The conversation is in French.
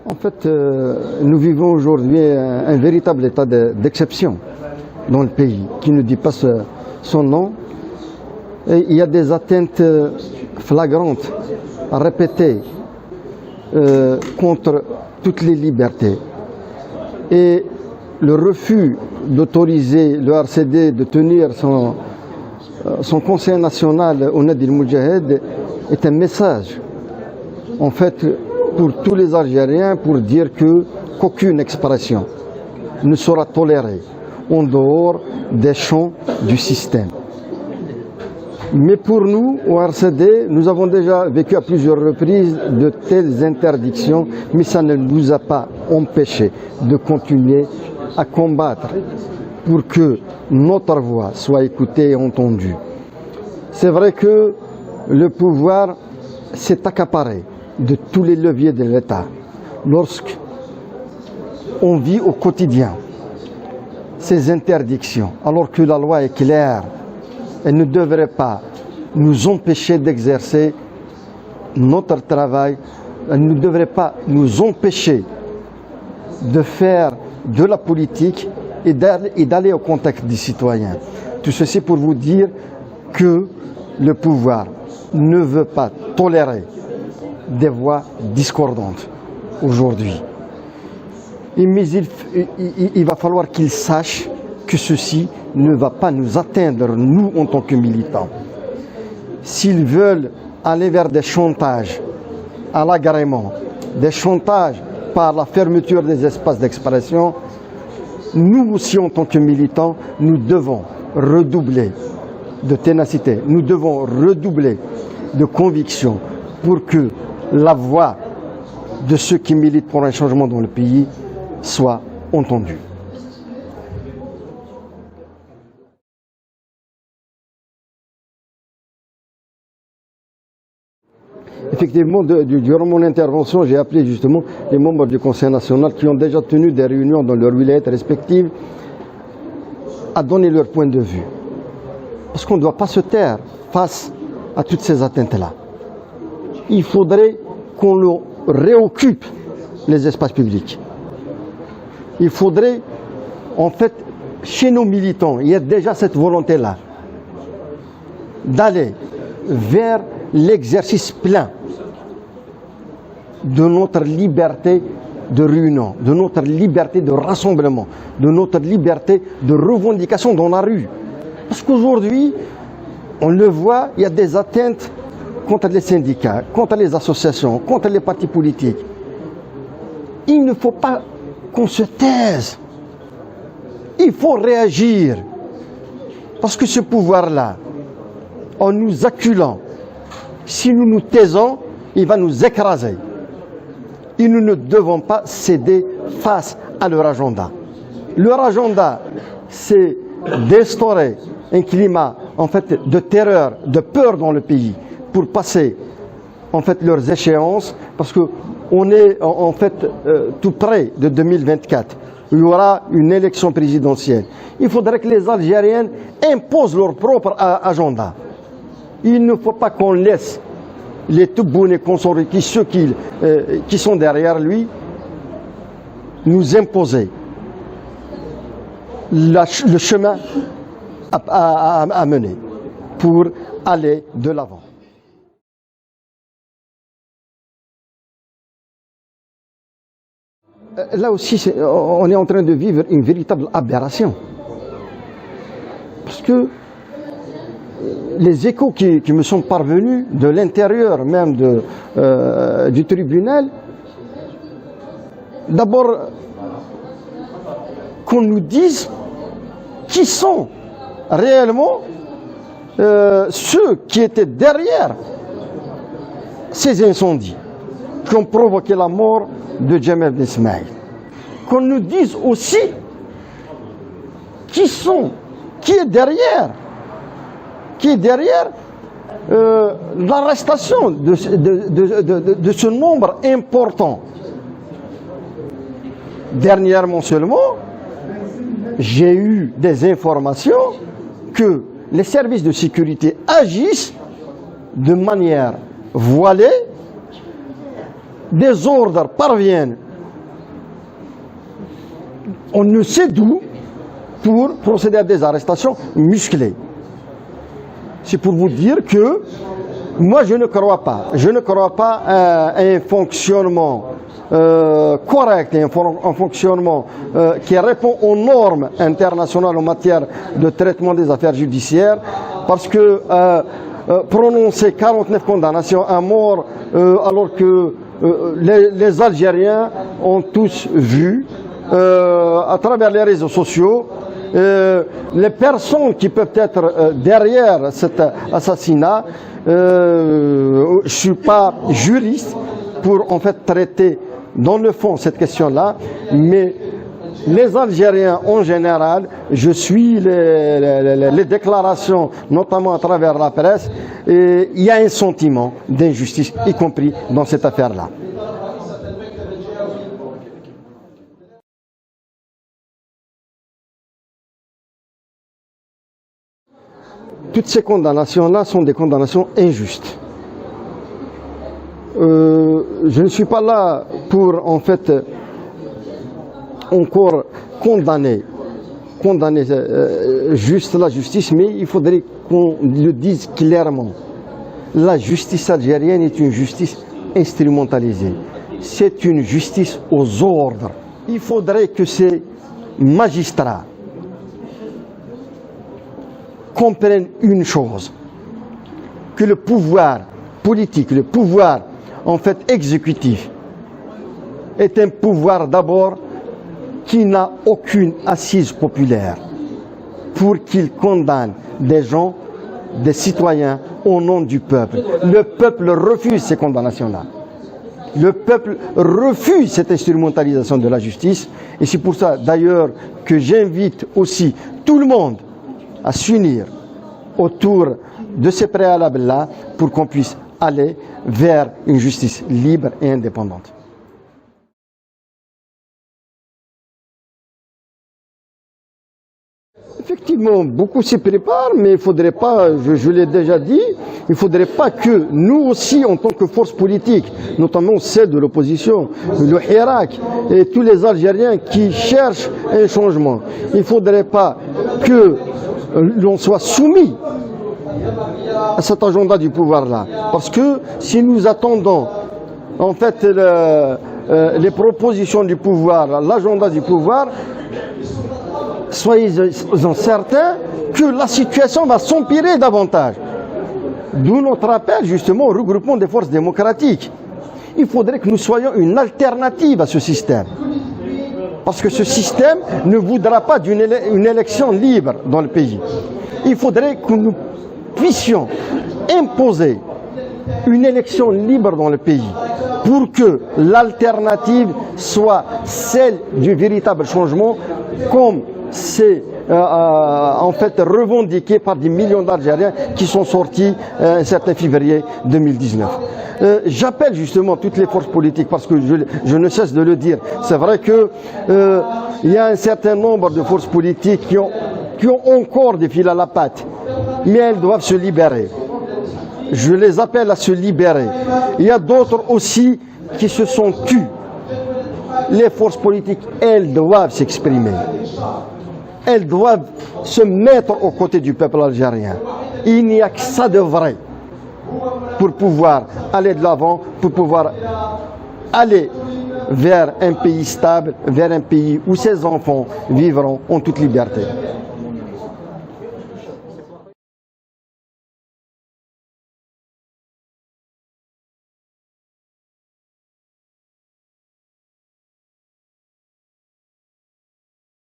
En fait, nous vivons aujourd'hui un véritable état d'exception dans le pays, qui ne dit pas son nom. Et il y a des atteintes flagrantes, répétées, contre toutes les libertés. Et le refus d'autoriser le RCD de tenir son conseil national au Nadi el-Moudjahed est un message, en fait, pour tous les Algériens, pour dire qu'aucune expression ne sera tolérée en dehors des champs du système. Mais pour nous, au RCD, nous avons déjà vécu à plusieurs reprises de telles interdictions, mais ça ne nous a pas empêchés de continuer à combattre pour que notre voix soit écoutée et entendue. C'est vrai que le pouvoir s'est accaparé de tous les leviers de l'État. Lorsqu'on vit au quotidien ces interdictions, alors que la loi est claire, elle ne devrait pas nous empêcher d'exercer notre travail, elle ne devrait pas nous empêcher de faire de la politique et d'aller au contact des citoyens. Tout ceci pour vous dire que le pouvoir ne veut pas tolérer des voix discordantes aujourd'hui. Mais il va falloir qu'ils sachent que ceci ne va pas nous atteindre, nous, en tant que militants. S'ils veulent aller vers des chantages à l'agrément, des chantages par la fermeture des espaces d'expression, nous aussi, en tant que militants, nous devons redoubler de ténacité, nous devons redoubler de conviction pour que la voix de ceux qui militent pour un changement dans le pays soit entendue. Effectivement, durant mon intervention, j'ai appelé justement les membres du Conseil national qui ont déjà tenu des réunions dans leurs wilayats respectives à donner leur point de vue. Parce qu'on ne doit pas se taire face à toutes ces atteintes-là. Il faudrait qu'on réoccupe les espaces publics. Il faudrait, en fait, chez nos militants, il y a déjà cette volonté-là d'aller vers l'exercice plein de notre liberté de réunion, de notre liberté de rassemblement, de notre liberté de revendication dans la rue. Parce qu'aujourd'hui, on le voit, il y a des atteintes contre les syndicats, contre les associations, contre les partis politiques. Il ne faut pas qu'on se taise. Il faut réagir. Parce que ce pouvoir-là, en nous acculant, si nous nous taisons, il va nous écraser. Et nous ne devons pas céder face à leur agenda. Leur agenda, c'est d'instaurer un climat en fait, de terreur, de peur dans le pays pour passer en fait, leurs échéances, parce qu'on est en fait tout près de 2024. Il y aura une élection présidentielle. Il faudrait que les Algériens imposent leur propre agenda. Il ne faut pas qu'on laisse les Tebboune et consorts, ceux qui sont derrière lui, nous imposer le chemin à mener pour aller de l'avant. Là aussi, on est en train de vivre une véritable aberration. Parce que les échos qui me sont parvenus de l'intérieur même du tribunal, d'abord qu'on nous dise qui sont réellement ceux qui étaient derrière ces incendies qui ont provoqué la mort de Djemal Ben Ismaïl. Qu'on nous dise aussi qui est derrière l'arrestation de ce nombre important. Dernièrement seulement, j'ai eu des informations que les services de sécurité agissent de manière voilée des ordres parviennent, on ne sait d'où, pour procéder à des arrestations musclées. C'est pour vous dire que moi je ne crois pas à un fonctionnement correct, un fonctionnement qui répond aux normes internationales en matière de traitement des affaires judiciaires, parce que prononcer 49 condamnations à mort alors que les Algériens ont tous vu à travers les réseaux sociaux les personnes qui peuvent être derrière cet assassinat. Je ne suis pas juriste pour en fait traiter dans le fond cette question-là, mais les Algériens en général, je suis les déclarations, notamment à travers la presse, et il y a un sentiment d'injustice, y compris dans cette affaire-là. Toutes ces condamnations-là sont des condamnations injustes. Je ne suis pas là pour, en fait, encore condamner juste la justice, mais il faudrait qu'on le dise clairement. La justice algérienne est une justice instrumentalisée. C'est une justice aux ordres. Il faudrait que ces magistrats comprennent une chose, que le pouvoir politique, le pouvoir en fait exécutif, est un pouvoir d'abord qui n'a aucune assise populaire pour qu'il condamne des gens, des citoyens au nom du peuple. Le peuple refuse ces condamnations-là. Le peuple refuse cette instrumentalisation de la justice, et c'est pour ça d'ailleurs que j'invite aussi tout le monde à s'unir autour de ces préalables-là pour qu'on puisse aller vers une justice libre et indépendante. Effectivement, beaucoup s'y préparent, mais il ne faudrait pas, je l'ai déjà dit, il ne faudrait pas que nous aussi, en tant que force politique, notamment celle de l'opposition, le Hirak et tous les Algériens qui cherchent un changement, il ne faudrait pas que l'on soit soumis à cet agenda du pouvoir-là. Parce que si nous attendons en fait les propositions du pouvoir, l'agenda du pouvoir, soyez-en certains que la situation va s'empirer davantage. D'où notre appel justement au regroupement des forces démocratiques. Il faudrait que nous soyons une alternative à ce système. Parce que ce système ne voudra pas d'une élection libre dans le pays. Il faudrait que nous puissions imposer une élection libre dans le pays pour que l'alternative soit celle du véritable changement, comme c'est en fait revendiqué par des millions d'Algériens qui sont sortis un certain février 2019. J'appelle justement toutes les forces politiques, parce que je ne cesse de le dire. C'est vrai que il y a un certain nombre de forces politiques qui ont encore des fils à la patte, mais elles doivent se libérer. Je les appelle à se libérer. Il y a d'autres aussi qui se sont tus. Les forces politiques, elles doivent s'exprimer. Elles doivent se mettre aux côtés du peuple algérien. Il n'y a que ça de vrai pour pouvoir aller de l'avant, pour pouvoir aller vers un pays stable, vers un pays où ses enfants vivront en toute liberté.